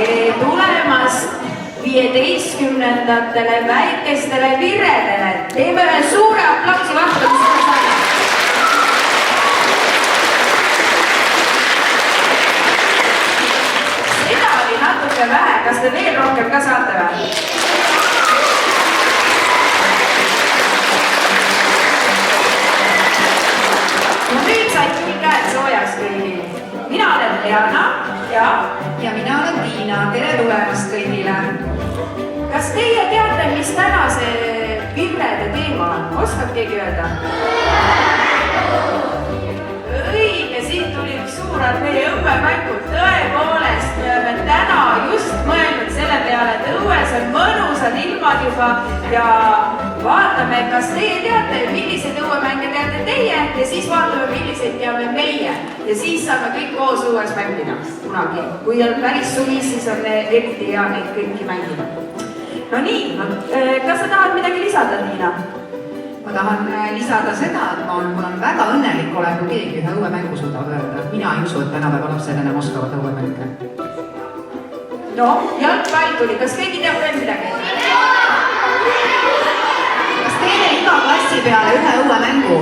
tere tulemast 15. väikestele virredele. Teeme ühe suure aplausi vastu. Seda oli natuke vähe, kas te veel rohkem ka saate või? No nüüd said küll käed soojaks kõigil. Mina olen Leana ja mina olen Tiina. Tere tulemast kõigile. Kas teie teate, mis täna see virrede teema on? Oskab keegi öelda? Õige, siit tuli üks suur meie õuemängu. Tõepoolest, me oleme täna just mõelnud selle peale, et õues on mõnusad ilmad juba ja vaatame, kas teie teate, milliseid õuemänge teate teie ja siis vaatame, milliseid teame meie. Ja siis saame kõik koos õues mängida kunagi. Kui on päris suvi, siis on eriti hea neid kõiki mängida. No nii, kas sa tahad midagi lisada, Tiina? Ma tahan lisada seda, et ma olen väga õnnelik olen, kui keegi ühe õuemängu suudab öelda. Mina ei usu, et tänapäeva lapsed enam oskavad õuemänge. No, jalgpall tuli. Kas keegi teab veel midagi? Kas teeme iga klassi peale ühe õuemängu?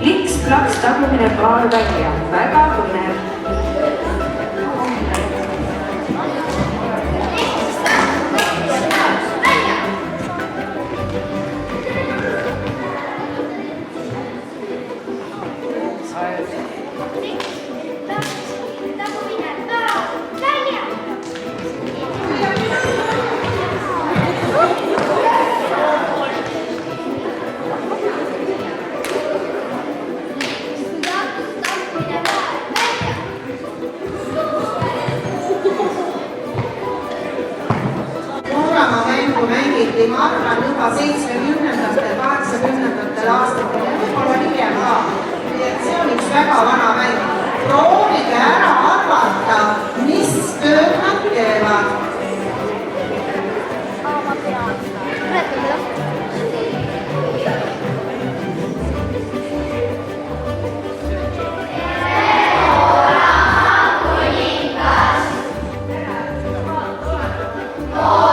Liks-plaks tagumine paar välja, väga põnev. mängiti, ma arvan, juba 70-ndatel, 80-ndatel aastatel ja võib-olla hiljem ka. Nii et see on üks väga vana mäng. Proovige ära arvata, mis tööd nad teevad. Oh!